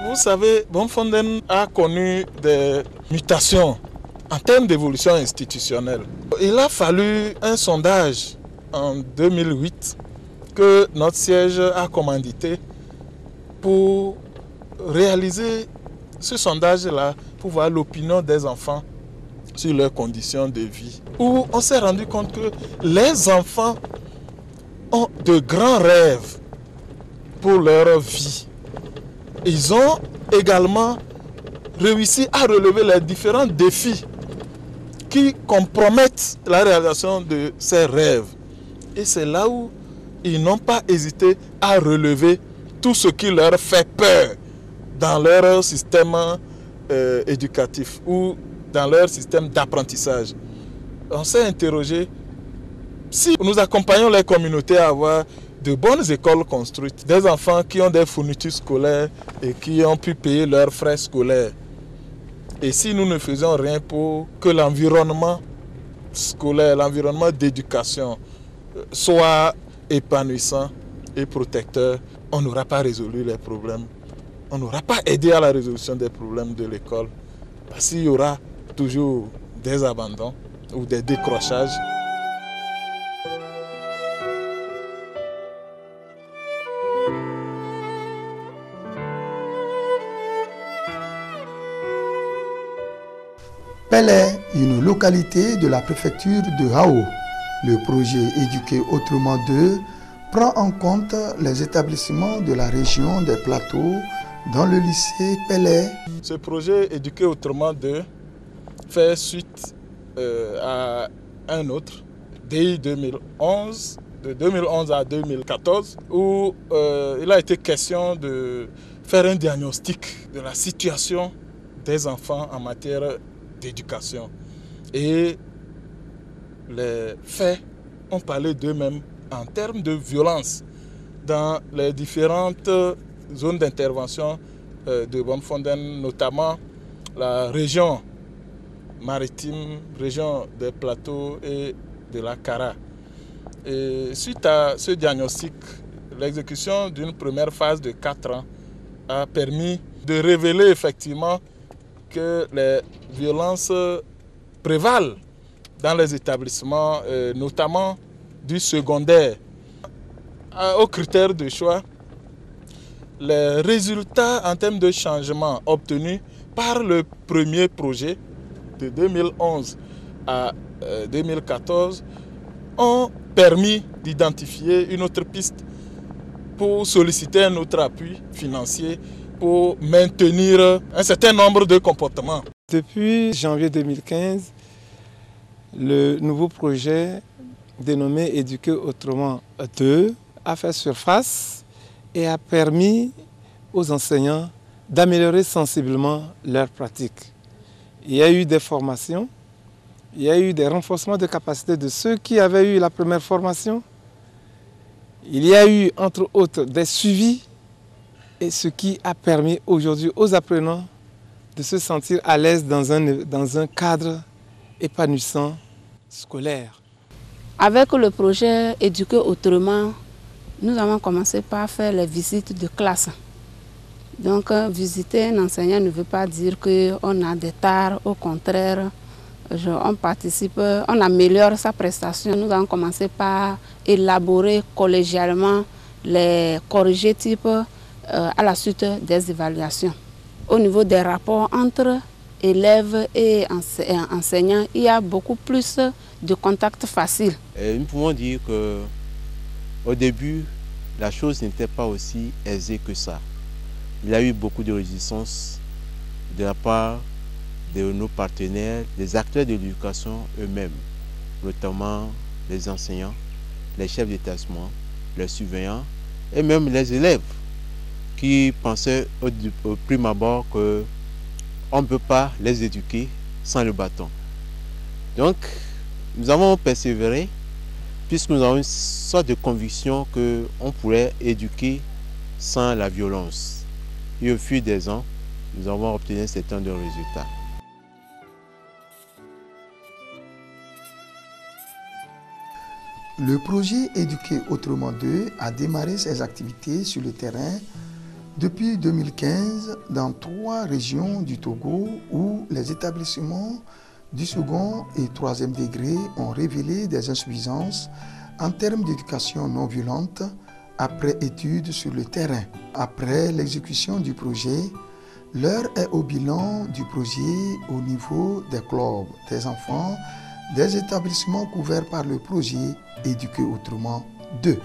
Vous savez, Bomfonden a connu des mutations en termes d'évolution institutionnelle. Il a fallu un sondage en 2008 que notre siège a commandité pour réaliser ce sondage-là, pour voir l'opinion des enfants sur leurs conditions de vie. Où on s'est rendu compte que les enfants ont de grands rêves pour leur vie. Ils ont également réussi à relever les différents défis qui compromettent la réalisation de ces rêves. Et c'est là où ils n'ont pas hésité à relever tout ce qui leur fait peur dans leur système éducatif ou dans leur système d'apprentissage. On s'est interrogé si nous accompagnons les communautés à avoir de bonnes écoles construites, des enfants qui ont des fournitures scolaires et qui ont pu payer leurs frais scolaires. Et si nous ne faisons rien pour que l'environnement scolaire, l'environnement d'éducation soit épanouissant et protecteur, on n'aura pas résolu les problèmes. On n'aura pas aidé à la résolution des problèmes de l'école. Parce qu'il y aura toujours des abandons ou des décrochages. Pelle est une localité de la préfecture de Hao. Le projet Éduquer autrement 2 prend en compte les établissements de la région des plateaux dans le lycée Pelle. Ce projet Éduquer autrement 2 fait suite à un autre, DI 2011, de 2011 à 2014, où il a été question de faire un diagnostic de la situation des enfants en matière d'éducation. Et les faits ont parlé d'eux-mêmes en termes de violence dans les différentes zones d'intervention de Bomfonden, notamment la région maritime, région des plateaux et de la Kara. Et suite à ce diagnostic, l'exécution d'une première phase de 4 ans a permis de révéler effectivement que les violences prévalent dans les établissements, notamment du secondaire. Aux critères de choix, les résultats en termes de changement obtenus par le premier projet de 2011 à 2014 ont permis d'identifier une autre piste pour solliciter un autre appui financier pour maintenir un certain nombre de comportements. Depuis janvier 2015, le nouveau projet dénommé Éduquer autrement 2 a fait surface et a permis aux enseignants d'améliorer sensiblement leurs pratiques. Il y a eu des formations, il y a eu des renforcements de capacités de ceux qui avaient eu la première formation. Il y a eu, entre autres, des suivis, et ce qui a permis aujourd'hui aux apprenants de se sentir à l'aise dans un cadre épanouissant scolaire. Avec le projet Éduquer autrement, nous avons commencé par faire les visites de classe. Donc visiter un enseignant ne veut pas dire qu'on a des tares, au contraire, on participe, on améliore sa prestation. Nous avons commencé par élaborer collégialement les corrigés types à la suite des évaluations. Au niveau des rapports entre élèves et enseignants, il y a beaucoup plus de contacts faciles. Nous pouvons dire qu'au début, la chose n'était pas aussi aisée que ça. Il y a eu beaucoup de résistance de la part de nos partenaires, des acteurs de l'éducation eux-mêmes, notamment les enseignants, les chefs d'établissement, les surveillants et même les élèves qui pensaient au prime abord qu'on ne peut pas les éduquer sans le bâton. Donc, nous avons persévéré puisque nous avons une sorte de conviction qu'on pourrait éduquer sans la violence. Et au fil des ans, nous avons obtenu un certain nombre de résultats. Le projet Éduquer autrement 2 a démarré ses activités sur le terrain Depuis 2015, dans 3 régions du Togo où les établissements du second et troisième degré ont révélé des insuffisances en termes d'éducation non violente après études sur le terrain. Après l'exécution du projet, l'heure est au bilan du projet au niveau des clubs, des enfants, des établissements couverts par le projet Éduquer autrement 2.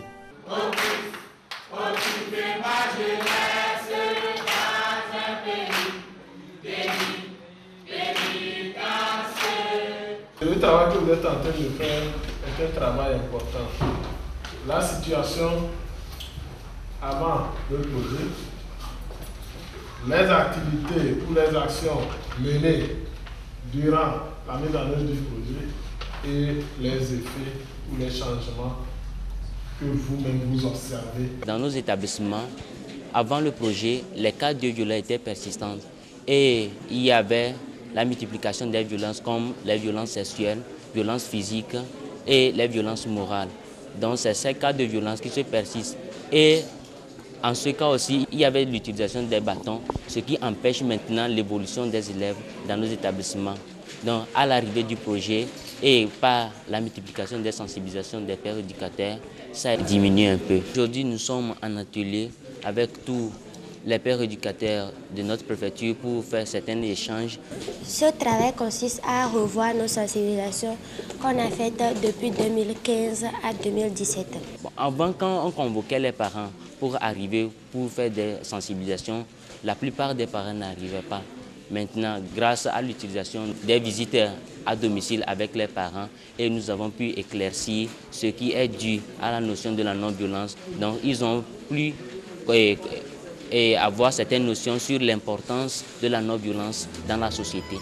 Le travail que vous êtes en train de faire est un travail important. La situation avant le projet, les activités ou les actions menées durant la mise en œuvre du projet et les effets ou les changements que vous-même vous observez. Dans nos établissements, avant le projet, les cas de violence étaient persistants et il y avait la multiplication des violences comme les violences sexuelles, violences physiques et les violences morales. Donc c'est ces cas de violence qui se persistent. Et en ce cas aussi, il y avait l'utilisation des bâtons, ce qui empêche maintenant l'évolution des élèves dans nos établissements. Donc à l'arrivée du projet et par la multiplication des sensibilisations des pères éducateurs, ça a diminué un peu. Aujourd'hui, nous sommes en atelier avec tous les pères éducateurs de notre préfecture pour faire certains échanges. Ce travail consiste à revoir nos sensibilisations qu'on a faites depuis 2015 à 2017. Avant, quand on convoquait les parents pour arriver, pour faire des sensibilisations, la plupart des parents n'arrivaient pas. Maintenant, grâce à l'utilisation des visites à domicile avec les parents, et nous avons pu éclaircir ce qui est dû à la notion de la non-violence. Donc, ils ont pu avoir certaines notions sur l'importance de la non-violence dans la société.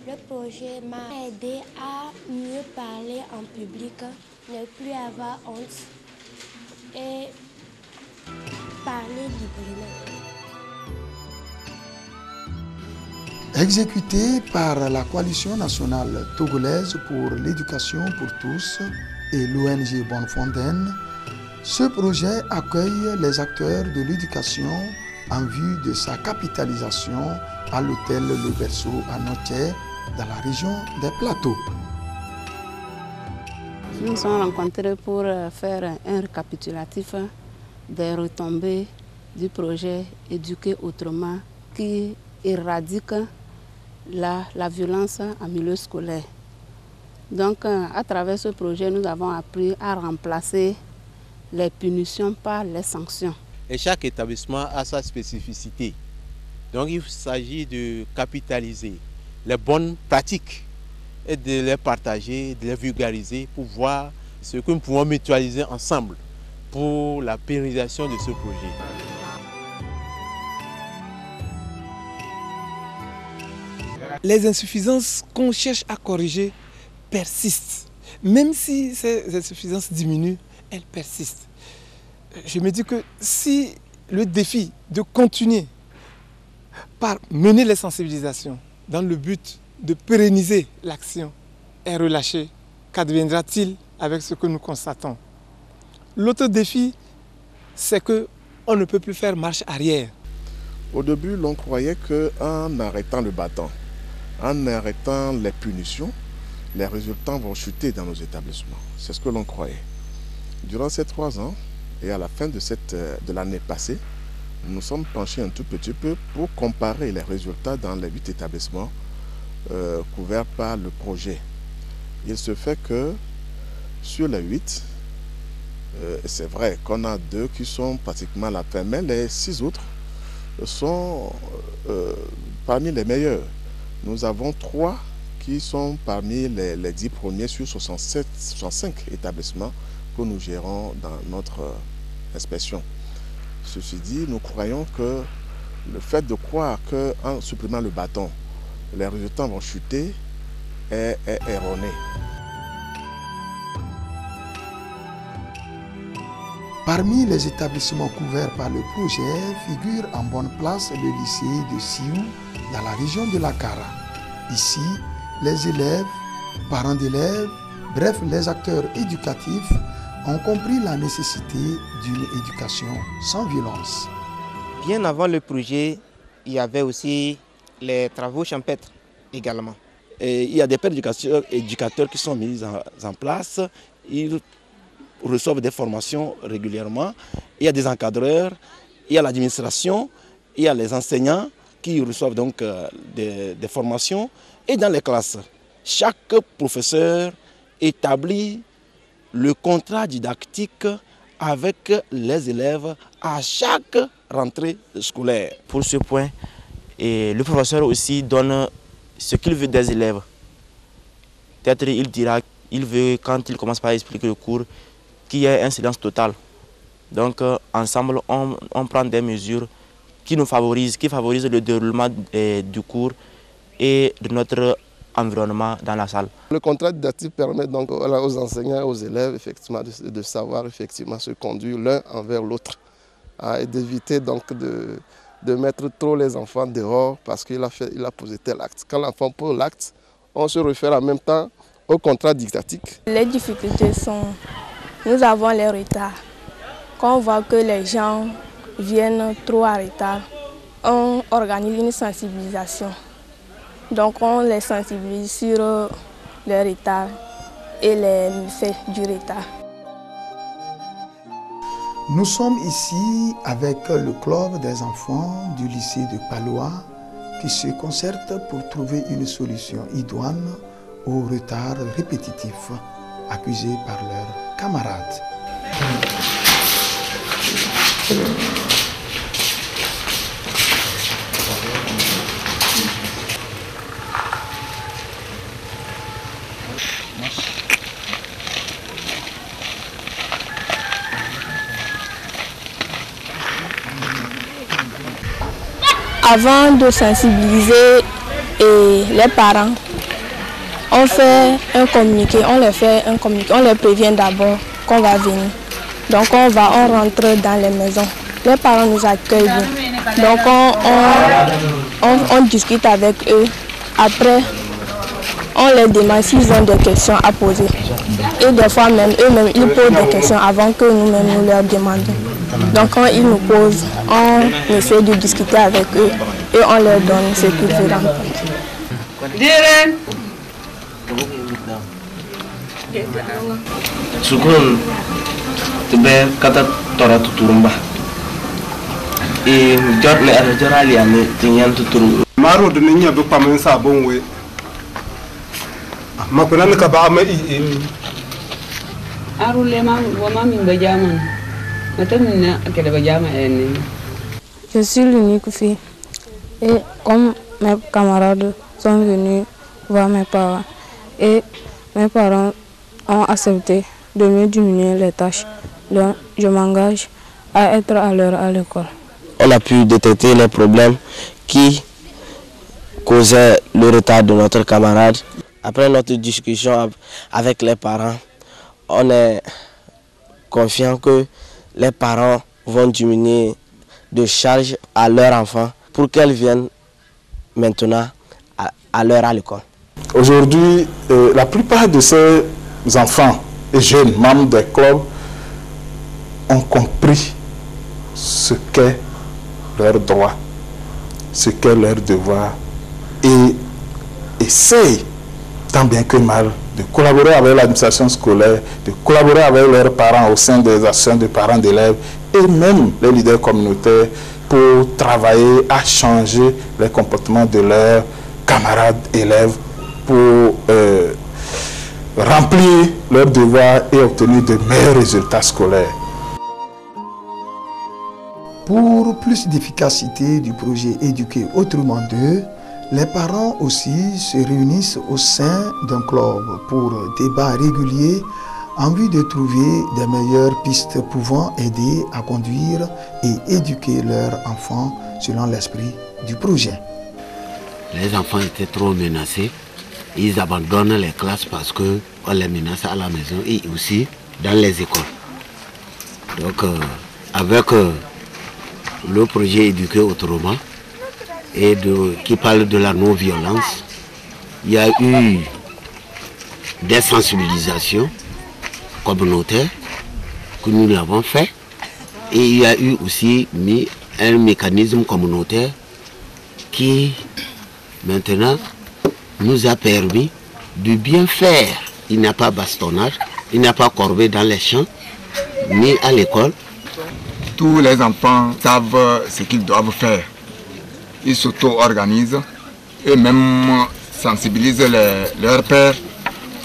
Le projet m'a aidé à mieux parler en public, ne plus avoir honte et parler librement. Exécuté par la Coalition nationale togolaise pour l'éducation pour tous et l'ONG Bonnefontaine, ce projet accueille les acteurs de l'éducation en vue de sa capitalisation à l'hôtel Le Berceau à Notier, dans la région des Plateaux. Nous nous sommes rencontrés pour faire un récapitulatif des retombées du projet Éduquer autrement qui éradique la violence en milieu scolaire. Donc, à travers ce projet, nous avons appris à remplacer les punitions par les sanctions. Et chaque établissement a sa spécificité. Donc, il s'agit de capitaliser les bonnes pratiques et de les partager, de les vulgariser pour voir ce que nous pouvons mutualiser ensemble pour la pérennisation de ce projet. Les insuffisances qu'on cherche à corriger persistent. Même si ces insuffisances diminuent, elles persistent. Je me dis que si le défi de continuer par mener les sensibilisations dans le but de pérenniser l'action est relâché, qu'adviendra-t-il avec ce que nous constatons? L'autre défi, c'est qu'on ne peut plus faire marche arrière. Au début, l'on croyait qu'en arrêtant le bâton, en arrêtant les punitions, les résultats vont chuter dans nos établissements. C'est ce que l'on croyait. Durant ces 3 ans et à la fin de l'année passée, nous nous sommes penchés un tout petit peu pour comparer les résultats dans les 8 établissements couverts par le projet. Il se fait que sur les 8, c'est vrai qu'on a 2 qui sont pratiquement à la fin, mais les 6 autres sont parmi les meilleurs. Nous avons 3 qui sont parmi les 10 premiers sur 65 établissements que nous gérons dans notre inspection. Ceci dit, nous croyons que le fait de croire qu'en supprimant le bâton, les résultats vont chuter est erroné. Parmi les établissements couverts par le projet figure en bonne place le lycée de Siou dans la région de la Kara. Ici, les élèves parents d'élèves, bref, les acteurs éducatifs ont compris la nécessité d'une éducation sans violence. Bien avant le projet, il y avait aussi les travaux champêtres également. Et il y a des pères éducateurs qui sont mis en place. Ils reçoivent des formations régulièrement. Il y a des encadreurs, il y a l'administration, il y a les enseignants qui reçoivent donc des formations. Et dans les classes, chaque professeur établit le contrat didactique avec les élèves à chaque rentrée scolaire. Pour ce point, et le professeur aussi donne ce qu'il veut des élèves. Peut-être il dira qu'il veut, quand il commence par expliquer le cours, qu'il y ait un silence total. Donc ensemble, on prend des mesures qui nous favorisent, qui favorisent le déroulement du cours et de notre environnement dans la salle. Le contrat didactique permet donc aux enseignants et aux élèves effectivement, de savoir effectivement se conduire l'un envers l'autre et d'éviter donc de mettre trop les enfants dehors parce qu'il a posé tel acte. Quand l'enfant pose l'acte, on se réfère en même temps au contrat didactique. Les difficultés sont, nous avons les retards. Quand on voit que les gens viennent trop en retard, on organise une sensibilisation. Donc on les sensibilise sur les retards et les méfaits du retard. Nous sommes ici avec le club des enfants du lycée de Paloa qui se concertent pour trouver une solution idoine aux retards répétitifs accusés par leurs camarades. Avant de sensibiliser les parents, on fait un communiqué, on les prévient d'abord qu'on va venir. Donc on rentre dans les maisons. Les parents nous accueillent bien. Donc on discute avec eux. Après, on les demande s'ils ont des questions à poser. Et des fois même, eux-mêmes, ils posent des questions avant que nous-mêmes nous leur demandions. Donc quand ils nous posent, on essaie de discuter avec eux et on leur donne ce qu'ils veulent entendre. Sukun tebe kata tora tuturumba e jot le ara jorali ame tinyan tuturu maro de nya be pamen sa bonwe makunan ka ba ma arule ma wa ma min bajaman matamina akede bajama enne. Je suis l'unique fille et comme mes camarades sont venus voir mes parents et mes parents ont accepté de me diminuer les tâches. Donc je m'engage à être à l'heure à l'école. On a pu détecter les problèmes qui causaient le retard de notre camarade. Après notre discussion avec les parents, on est confiant que les parents vont diminuer de charge à leurs enfants pour qu'elles viennent maintenant à l'heure à l'école. Aujourd'hui, la plupart de ces enfants et jeunes membres des clubs ont compris ce qu'est leur droit, ce qu'est leur devoir et essayent tant bien que mal de collaborer avec l'administration scolaire, de collaborer avec leurs parents au sein des associations de parents d'élèves et même les leaders communautaires pour travailler à changer les comportements de leurs camarades élèves pour remplir leurs devoirs et obtenir de meilleurs résultats scolaires. Pour plus d'efficacité du projet Éduquer autrement 2, les parents aussi se réunissent au sein d'un club pour débats réguliers en vue de trouver des meilleures pistes pouvant aider à conduire et éduquer leurs enfants selon l'esprit du projet. Les enfants étaient trop menacés. Ils abandonnent les classes parce qu'on les menace à la maison et aussi dans les écoles. Donc avec le projet Éduquer autrement et qui parle de la non-violence, il y a eu des sensibilisations communautaires que nous l'avons fait. Et il y a eu aussi mis un mécanisme communautaire qui maintenant nous a permis de bien faire. Il n'y a pas bastonnage, il n'y a pas corvée dans les champs, ni à l'école. Tous les enfants savent ce qu'ils doivent faire. Ils s'auto-organisent et même sensibilisent leurs pères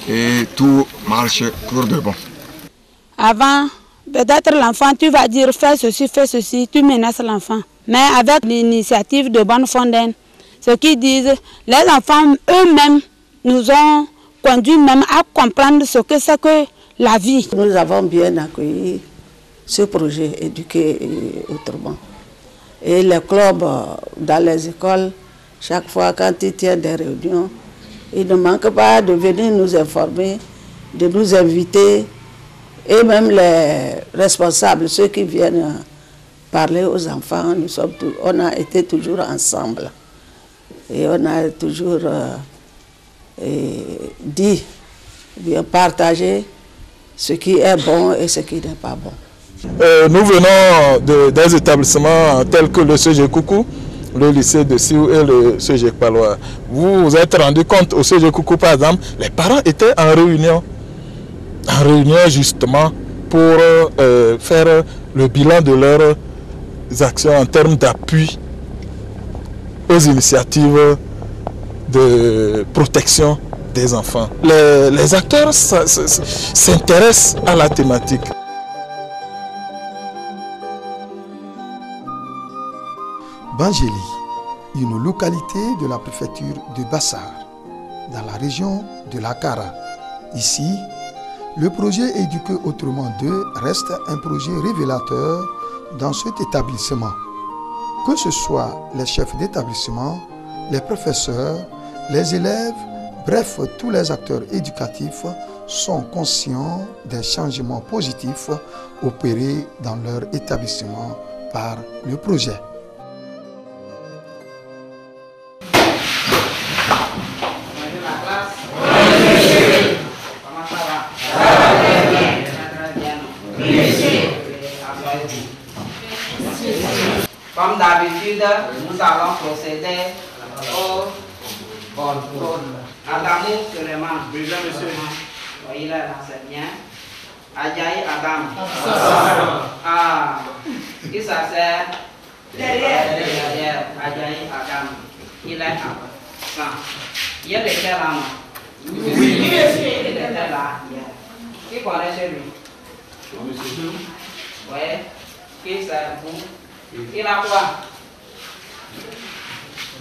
et tout marche pour de bon. Avant, peut-être l'enfant, tu vas dire fais ceci, tu menaces l'enfant. Mais avec l'initiative de Bonne Fontaine, ce qu'ils disent, les enfants eux-mêmes nous ont conduit même à comprendre ce que c'est que la vie. Nous avons bien accueilli ce projet Éduquer autrement. Et les clubs dans les écoles, chaque fois quand ils tiennent des réunions, ils ne manquent pas de venir nous informer, de nous inviter. Et même les responsables, ceux qui viennent parler aux enfants, on a été toujours ensemble. Et on a toujours dit, bien partager ce qui est bon et ce qui n'est pas bon. Nous venons des établissements tels que le CG Coucou, le lycée de Sioux et le CG Palois. Vous vous êtes rendu compte au CG Coucou, par exemple, les parents étaient en réunion justement pour faire le bilan de leurs actions en termes d'appui aux initiatives de protection des enfants. Les acteurs s'intéressent à la thématique. Bangéli, une localité de la préfecture de Bassar, dans la région de l'Akara. Ici, le projet Éduquer autrement 2 reste un projet révélateur dans cet établissement. Que ce soit les chefs d'établissement, les professeurs, les élèves, bref, tous les acteurs éducatifs sont conscients des changements positifs opérés dans leur établissement par le projet. Comme d'habitude, nous allons procéder au contrôle. Adamou Suleiman. Présent, monsieur. Oui, là, c'est bien. Adjaï Adam. Ah, qui ça sert? Derrière. Adjaï Adam. Il est absent. Il était là, non? Oui. Il était là hier. Qui connaît chez lui? Monsieur. Oui. Qui c'est vous? Il a quoi?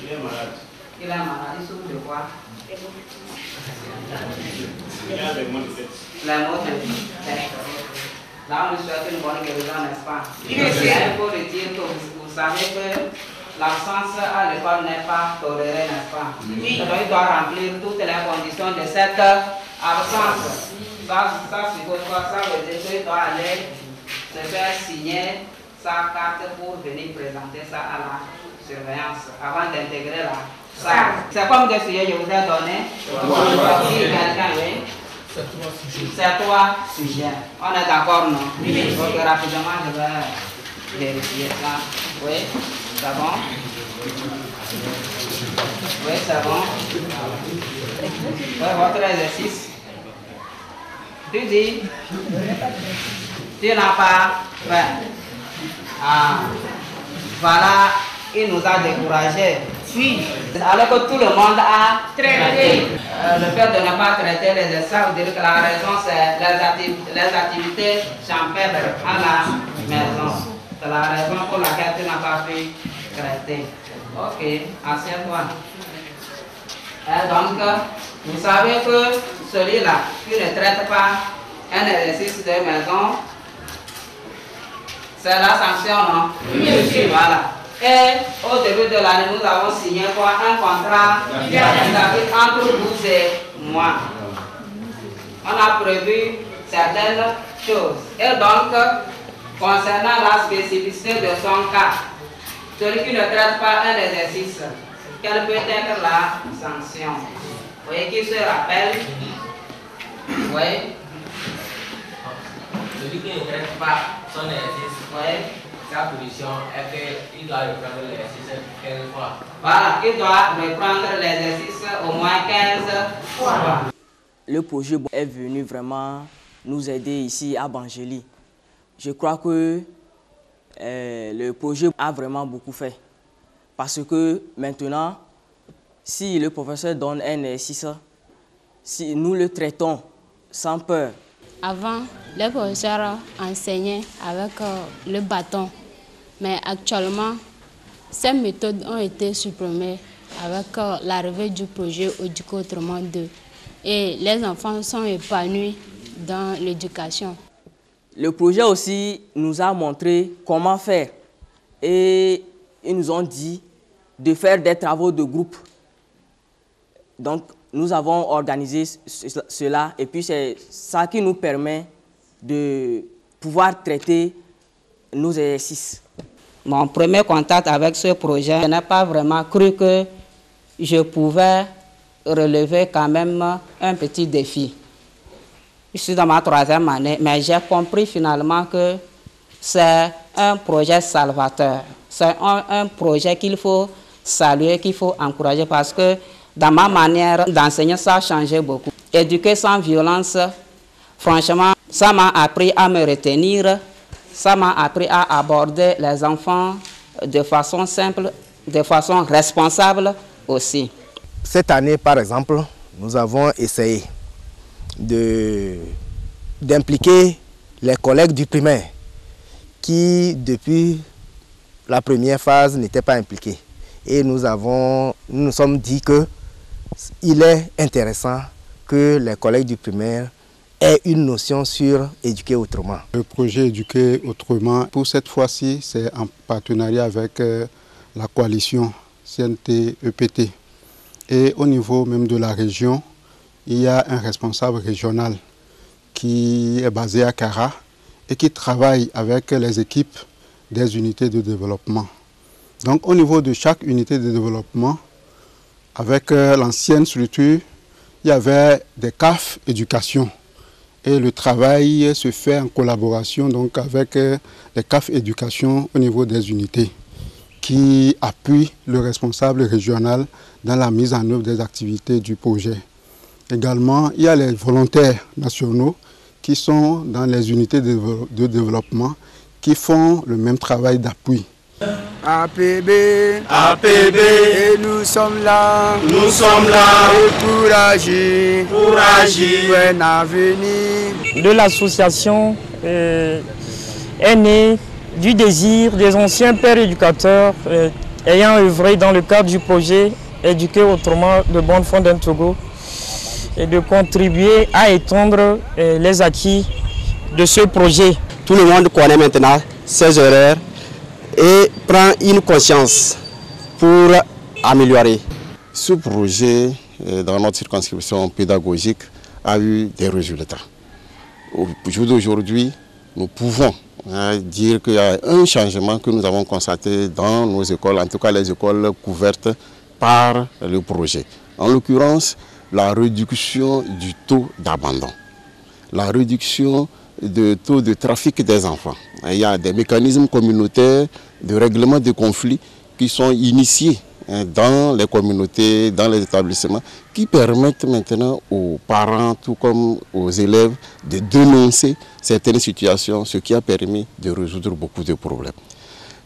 Il est malade. Il est malade. Il souffre de quoi? Il a des maux de tête. Les maux de tête. Là, on lui souhaite une bonne guérison, n'est-ce pas? Il faut le dire que vous savez que l'absence à l'école n'est pas tolérée, n'est-ce pas? Oui. Donc, il doit remplir toutes les conditions de cette absence. Ça suppose quoi? Ça veut dire qu'il doit aller se faire signer sa carte pour venir présenter ça à la surveillance avant d'intégrer la salle. C'est comme que je vous ai donné. C'est toi, sujet. On est d'accord, non? Oui. Donc rapidement, je vais vérifier ça. Oui, c'est bon? Oui, c'est bon? Oui, votre exercice. Tu dis? Tu n'as pas fait. Ah, voilà, il nous a découragés. Oui. Alors que tout le monde a traité. Le fait de ne pas traiter les essais, vous dire que la raison c'est les activités champêtres à la maison. C'est la raison pour laquelle tu n'as pas pu traiter. Ok, assieds-toi. Et donc, vous savez que celui-là, qui ne traite pas un exercice de maison, c'est la sanction, non? Oui, monsieur. Voilà. Et au début de l'année, nous avons signé quoi? Un contrat entre vous et moi. On a prévu certaines choses. Et donc, concernant la spécificité de son cas, celui qui ne traite pas un exercice, quelle peut être la sanction? Vous voyez qui se rappelle? Oui. Celui qui ne traite pas son exercice, sa position est qu'il doit reprendre l'exercice 15 fois. Voilà, il doit reprendre l'exercice au moins 15 fois. Le projet est venu vraiment nous aider ici à Bangély. Je crois que le projet a vraiment beaucoup fait. Parce que maintenant, si le professeur donne un exercice, si nous le traitons sans peur. Avant, les professeurs enseignaient avec le bâton. Mais actuellement, ces méthodes ont été supprimées avec l'arrivée du projet Éduquer Autrement 2. Et les enfants sont épanouis dans l'éducation. Le projet aussi nous a montré comment faire. Et ils nous ont dit de faire des travaux de groupe. Donc, nous avons organisé cela et puis c'est ça qui nous permet de pouvoir traiter nos exercices. Mon premier contact avec ce projet, je n'ai pas vraiment cru que je pouvais relever quand même un petit défi. Je suis dans ma 3e année, mais j'ai compris finalement que c'est un projet salvateur. C'est un projet qu'il faut saluer, qu'il faut encourager parce que dans ma manière d'enseigner, ça a changé beaucoup. Éduquer sans violence, franchement, ça m'a appris à me retenir, ça m'a appris à aborder les enfants de façon simple, de façon responsable aussi. Cette année, par exemple, nous avons essayé d'impliquer les collègues du primaire qui, depuis la première phase, n'étaient pas impliqués. Et nous nous sommes dit qu'il est intéressant que les collègues du primaire aient une notion sur éduquer autrement. Le projet Éduquer Autrement, pour cette fois-ci, c'est en partenariat avec la coalition CNT-EPT. Et au niveau même de la région, il y a un responsable régional qui est basé à Kara et qui travaille avec les équipes des unités de développement. Donc au niveau de chaque unité de développement, avec l'ancienne structure, il y avait des CAF éducation. Et le travail se fait en collaboration donc, avec les CAF éducation au niveau des unités qui appuient le responsable régional dans la mise en œuvre des activités du projet. Également, il y a les volontaires nationaux qui sont dans les unités de développement qui font le même travail d'appui. APB, et nous sommes là, et pour agir, pour un avenir. De l'association est née du désir des anciens pères éducateurs ayant œuvré dans le cadre du projet Éduquer Autrement de Bonnefondène Togo et de contribuer à étendre les acquis de ce projet. Tout le monde connaît maintenant ses erreurs et prend une conscience pour améliorer. Ce projet, dans notre circonscription pédagogique, a eu des résultats. Au jour d'aujourd'hui, nous pouvons dire qu'il y a un changement que nous avons constaté dans nos écoles, en tout cas les écoles couvertes par le projet. En l'occurrence, la réduction du taux d'abandon, la réduction du taux de trafic des enfants. Il y a des mécanismes communautaires de règlement des conflits qui sont initiés dans les communautés, dans les établissements, qui permettent maintenant aux parents, tout comme aux élèves, de dénoncer certaines situations, ce qui a permis de résoudre beaucoup de problèmes.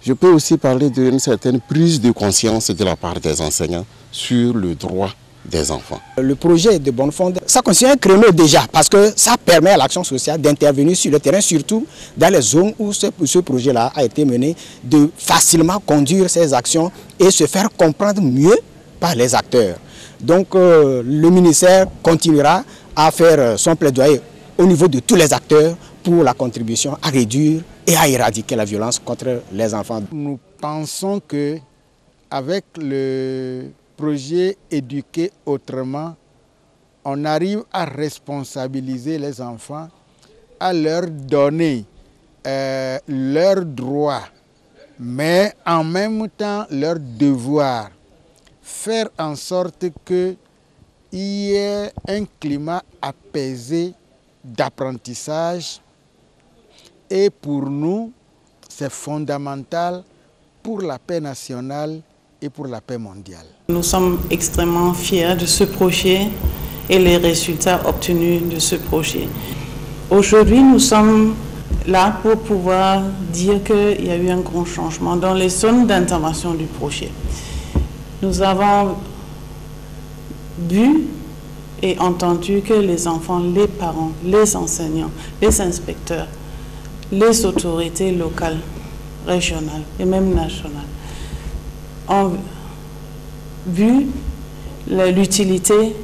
Je peux aussi parler d'une certaine prise de conscience de la part des enseignants sur le droit des enfants. Le projet de Bonnefondène, ça constitue un créneau déjà parce que ça permet à l'action sociale d'intervenir sur le terrain, surtout dans les zones où ce projet-là a été mené, de facilement conduire ces actions et se faire comprendre mieux par les acteurs. Donc le ministère continuera à faire son plaidoyer au niveau de tous les acteurs pour la contribution à réduire et à éradiquer la violence contre les enfants. Nous pensons que avec le projet Éduquer Autrement, on arrive à responsabiliser les enfants, à leur donner leurs droits, mais en même temps leurs devoirs. Faire en sorte que y ait un climat apaisé d'apprentissage. Et pour nous, c'est fondamental pour la paix nationale et pour la paix mondiale. Nous sommes extrêmement fiers de ce projet et les résultats obtenus de ce projet. Aujourd'hui, nous sommes là pour pouvoir dire qu'il y a eu un grand changement dans les zones d'intervention du projet. Nous avons vu et entendu que les enfants, les parents, les enseignants, les inspecteurs, les autorités locales, régionales et même nationales ont vu l'utilité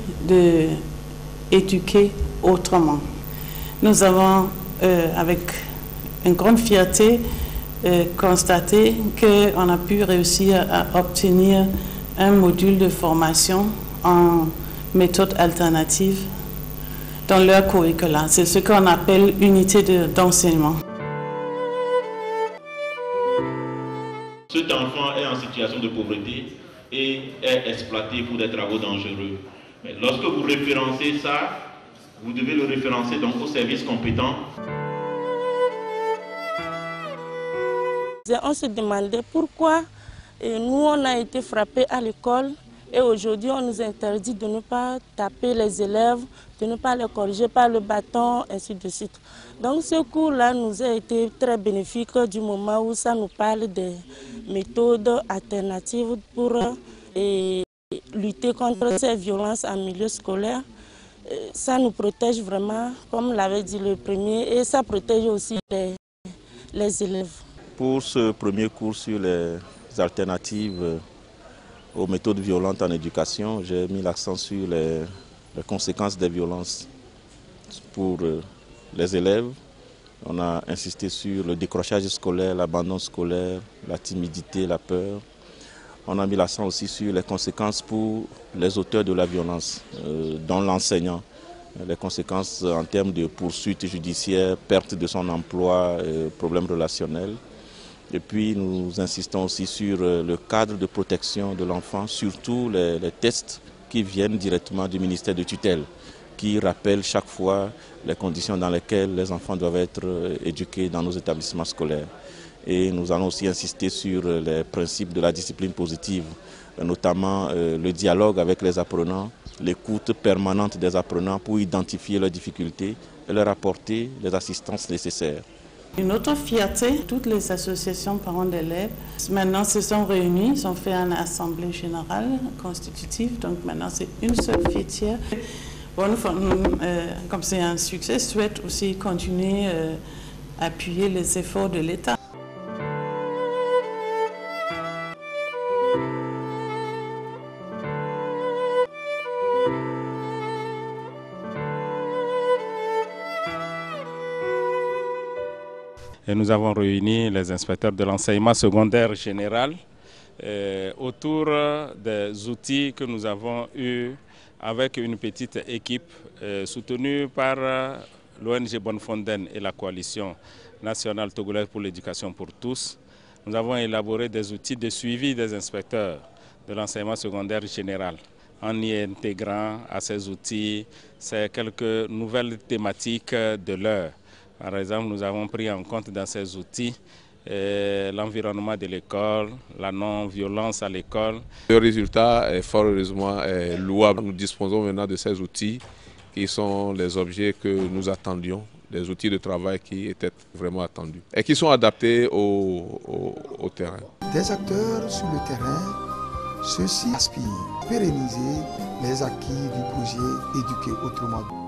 d'éduquer autrement. Nous avons, avec une grande fierté, constaté qu'on a pu réussir à obtenir un module de formation en méthode alternative dans leur curriculum. C'est ce qu'on appelle unité d'enseignement. Cet enfant est en situation de pauvreté et est exploité pour des travaux dangereux. Mais lorsque vous référencez ça, vous devez le référencer donc aux services compétents. On se demandait pourquoi nous on a été frappés à l'école et aujourd'hui on nous interdit de ne pas taper les élèves, de ne pas les corriger par le bâton, ainsi de suite. Donc ce cours-là nous a été très bénéfique du moment où ça nous parle des méthodes alternatives pour lutter contre ces violences en milieu scolaire. Ça nous protège vraiment, comme l'avait dit le premier, et ça protège aussi les élèves. Pour ce premier cours sur les alternatives aux méthodes violentes en éducation, j'ai mis l'accent sur les conséquences des violences pour les élèves. On a insisté sur le décrochage scolaire, l'abandon scolaire, la timidité, la peur. On a mis l'accent aussi sur les conséquences pour les auteurs de la violence, dont l'enseignant. Les conséquences en termes de poursuites judiciaires, perte de son emploi, problèmes relationnels. Et puis nous insistons aussi sur le cadre de protection de l'enfant, surtout les tests qui viennent directement du ministère de tutelle, qui rappellent chaque fois les conditions dans lesquelles les enfants doivent être éduqués dans nos établissements scolaires. Et nous allons aussi insister sur les principes de la discipline positive, notamment le dialogue avec les apprenants, l'écoute permanente des apprenants pour identifier leurs difficultés et leur apporter les assistances nécessaires. Une autre fierté, toutes les associations parents d'élèves maintenant se sont réunies, ils ont fait une assemblée générale constitutive, donc maintenant c'est une seule fêtière. Bon, comme c'est un succès, souhaite aussi continuer à appuyer les efforts de l'État. Et nous avons réuni les inspecteurs de l'enseignement secondaire général autour des outils que nous avons eus avec une petite équipe soutenue par l'ONG Bonnefonden et la coalition nationale togolaise pour l'éducation pour tous. Nous avons élaboré des outils de suivi des inspecteurs de l'enseignement secondaire général en y intégrant à ces outils quelques nouvelles thématiques de l'heure. Par exemple, nous avons pris en compte dans ces outils l'environnement de l'école, la non-violence à l'école. Le résultat est fort heureusement louable. Nous disposons maintenant de ces outils qui sont les objets que nous attendions, des outils de travail qui étaient vraiment attendus et qui sont adaptés au terrain. Des acteurs sur le terrain, ceux-ci aspirent à pérenniser les acquis du projet Éduquer autrement.